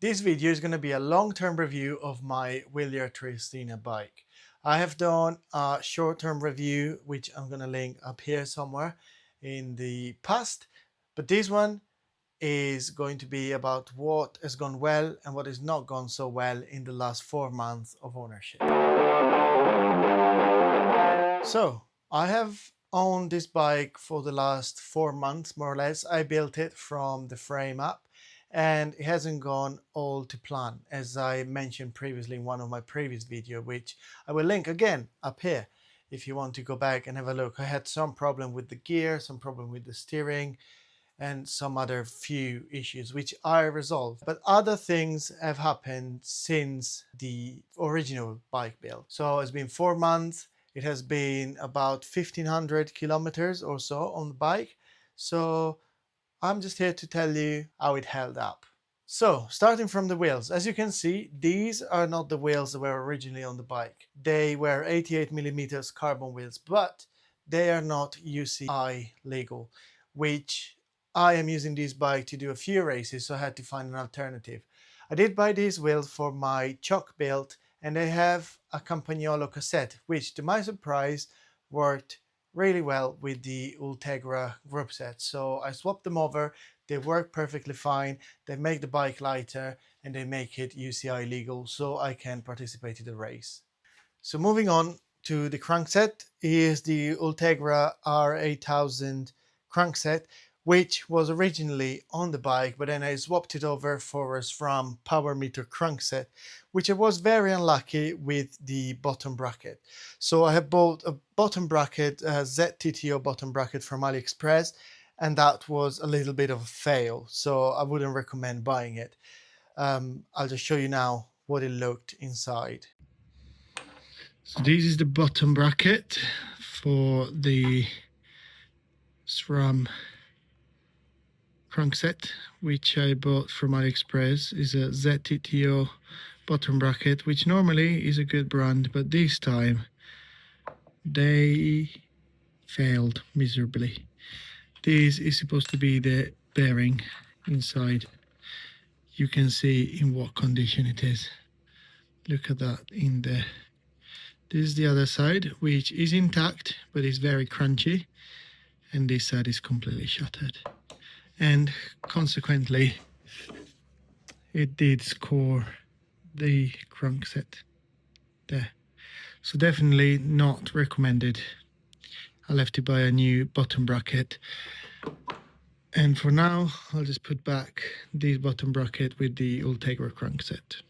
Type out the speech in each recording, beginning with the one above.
This video is going to be a long-term review of my Wilier Triestina bike. I have done a short-term review, which I'm going to link up here somewhere in the past, but this one is going to be about what has gone well and what has not gone so well in the last 4 months of ownership. So I have owned this bike for the last 4 months, more or less. I built it from the frame up and it hasn't gone all to plan, as I mentioned previously in one of my previous videos, which I will link again up here if you want to go back and have a look. I had some problem with the gear, some problem with the steering, and some other few issues which I resolved. But other things have happened since the original bike build. So it's been 4 months. It has been about 1500 kilometers or so on the bike. So I'm just here to tell you how it held up. So starting from the wheels, as you can see, these are not the wheels that were originally on the bike. They were 88 millimeters carbon wheels, but they are not UCI legal, which I am using this bike to do a few races, so I had to find an alternative. I did buy these wheels for my chock build, and they have a Campagnolo cassette, which to my surprise worked really well with the Ultegra group set. So I swapped them over. They work perfectly fine. They make the bike lighter and they make it UCI legal, so I can participate in the race. So moving on to the crankset is the Ultegra R8000 crankset, which was originally on the bike, but then I swapped it over for a SRAM power meter crankset, which I was very unlucky with the bottom bracket. So I have bought a bottom bracket, a ZTTO bottom bracket from AliExpress, and that was a little bit of a fail, so I wouldn't recommend buying it. I'll just show you now what it looked inside. So this is the bottom bracket for the SRAM crankset, which I bought from AliExpress. Is a ZTTO bottom bracket, which normally is a good brand, but this time they failed miserably. This is supposed to be the bearing inside. You can see in what condition it is. Look at that in there. This is the other side, which is intact but is very crunchy, and this side is completely shattered, and consequently it did score the crankset there. So definitely not recommended. I'll have to buy a new bottom bracket, and for now I'll just put back this bottom bracket with the Ultegra crankset.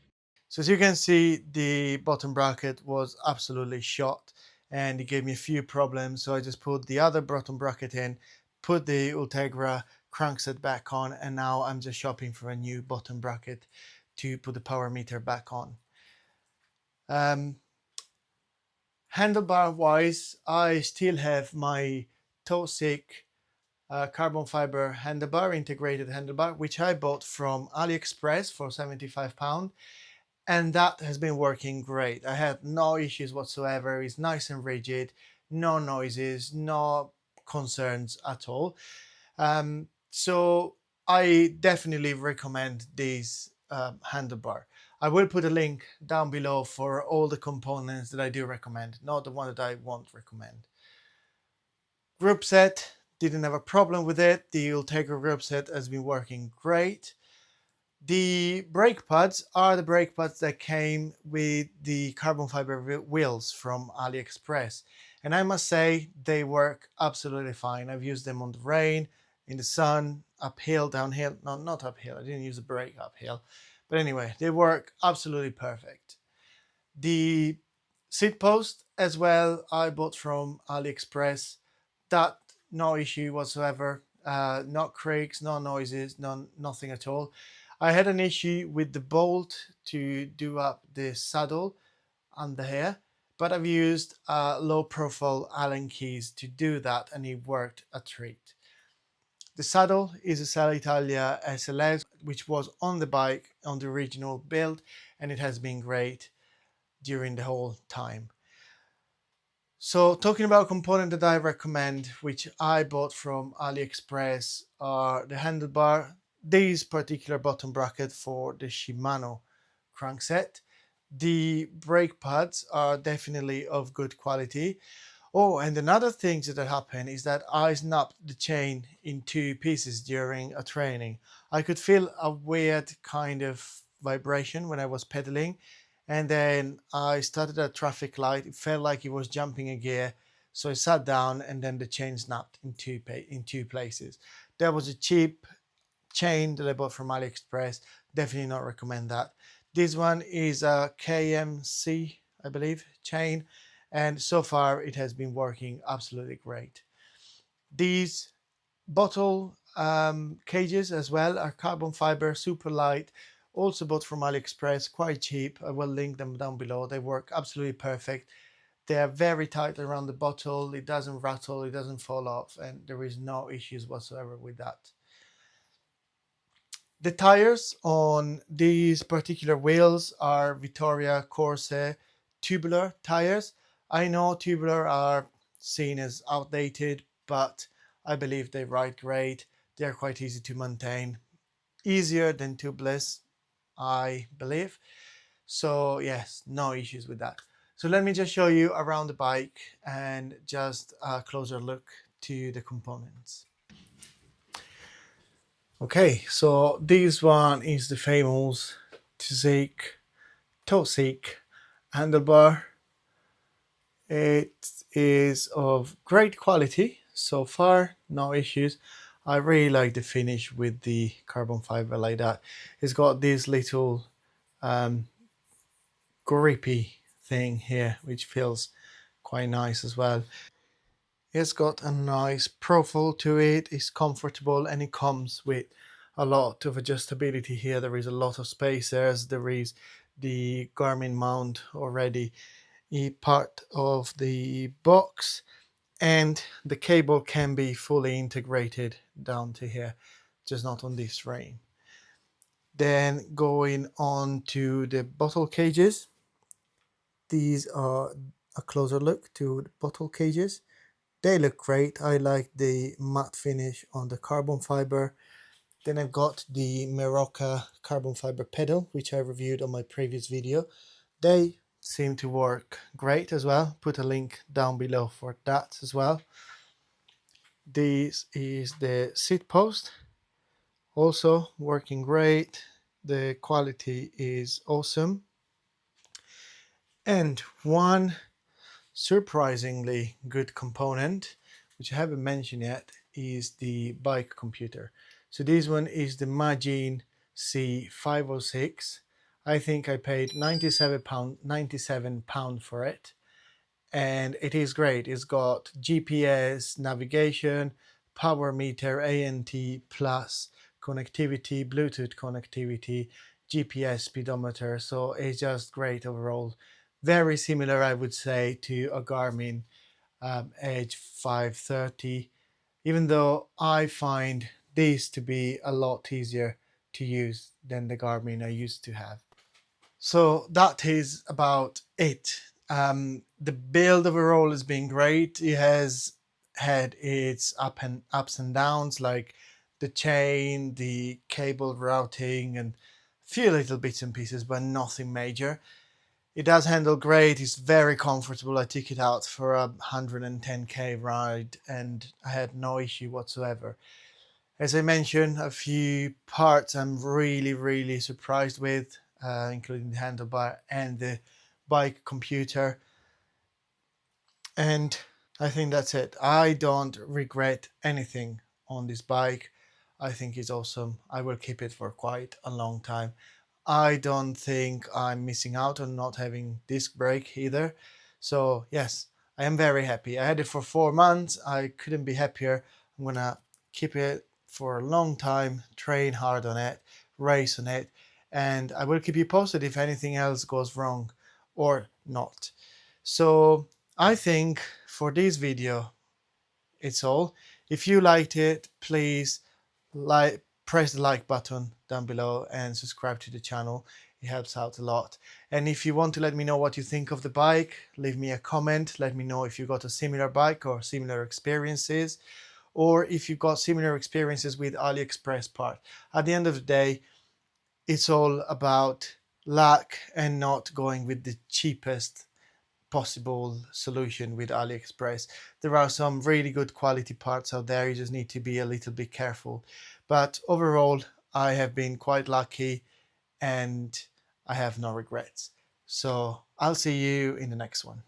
So as you can see, the bottom bracket was absolutely shot and it gave me a few problems, so I just put the other bottom bracket in, put the Ultegra crankset back on, and now I'm just shopping for a new bottom bracket to put the power meter back on. Handlebar wise, I still have my Tosic carbon fiber handlebar, integrated handlebar, which I bought from AliExpress for £75, and that has been working great. I had no issues whatsoever. It's nice and rigid, no noises, no concerns at all. So I definitely recommend this handlebar. I will put a link down below for all the components that I do recommend, not the one that I won't recommend. Group set, didn't have a problem with it. The Ultegra group set has been working great. The brake pads are the brake pads that came with the carbon fiber wheels from AliExpress, and I must say they work absolutely fine. I've used them on the rain, in the sun, uphill, downhill. No, not uphill. I didn't use a brake uphill, but anyway, they work absolutely perfect. The seat post as well, I bought from AliExpress. That no issue whatsoever. Not creaks, no noises, nothing at all. I had an issue with the bolt to do up the saddle under here, but I've used low profile Allen keys to do that, and it worked a treat. The saddle is a Sella Italia SLS, which was on the bike on the original build, and it has been great during the whole time. So talking about component that I recommend, which I bought from AliExpress, are the handlebar. this particular bottom bracket for the Shimano crankset. The brake pads are definitely of good quality. Oh, and another thing that happened is that I snapped the chain in two pieces during a training. I could feel a weird kind of vibration when I was pedaling, and then I started a traffic light. It felt like it was jumping a gear, so I sat down, and then the chain snapped in two places. That was a cheap chain that I bought from AliExpress. Definitely not recommend that. This one is a KMC, I believe, chain, and so far it has been working absolutely great. These bottle cages as well are carbon fiber, super light, also bought from AliExpress, quite cheap. I will link them down below. They work absolutely perfect. They are very tight around the bottle. It doesn't rattle, it doesn't fall off, and there is no issues whatsoever with that. The tires on these particular wheels are Vittoria Corse tubular tires. I know tubular are seen as outdated, but I believe they ride great. They're quite easy to maintain, easier than tubeless, I believe. So yes, no issues with that. So let me just show you around the bike and just a closer look to the components. Okay, so this one is the famous Toxic handlebar. It is of great quality so far, no issues. I really like the finish with the carbon fiber like that. It's got this little grippy thing here, which feels quite nice as well. It's got a nice profile to it, it's comfortable, and it comes with a lot of adjustability here. There is a lot of spacers, there is the Garmin mount already part of the box, and the cable can be fully integrated down to here, just not on this frame. Then going on to the bottle cages, these are a closer look to the bottle cages. They look great. I like the matte finish on the carbon fiber. Then I've got the Meroca carbon fiber pedal, which I reviewed on my previous video. They seem to work great as well. Put a link down below for that as well. This is the seat post, also working great. The quality is awesome. And one surprisingly good component, which I haven't mentioned yet, is the bike computer. So this one is the Magene C506. I think I paid £97 for it, and it is great. It's got GPS, navigation, power meter, ANT plus connectivity, Bluetooth connectivity, GPS speedometer. So it's just great overall. Very similar, I would say, to a Garmin Edge 530, even though I find this to be a lot easier to use than the Garmin I used to have. So that is about it. The build overall has been great. It has had its ups and downs, like the chain, the cable routing, and a few little bits and pieces, but nothing major. It does handle great. It's very comfortable. I took it out for a 110k ride and I had no issue whatsoever. As I mentioned, a few parts I'm really surprised with, including the handlebar and the bike computer. And I think that's it. I don't regret anything on this bike. I think it's awesome. I will keep it for quite a long time. I don't think I'm missing out on not having disc brake either. So yes, I am very happy. I had it for 4 months. I couldn't be happier. I'm gonna keep it for a long time, train hard on it, race on it, and I will keep you posted if anything else goes wrong or not. So I think for this video it's all. If you liked it, please press the like button down below and subscribe to the channel. It helps out a lot. And if you want to let me know what you think of the bike, leave me a comment. Let me know if you got a similar bike or similar experiences, or if you've got similar experiences with AliExpress parts. At the end of the day, it's all about luck and not going with the cheapest possible solution with AliExpress. There are some really good quality parts out there. You just need to be a little bit careful. But overall, I have been quite lucky and I have no regrets. So I'll see you in the next one.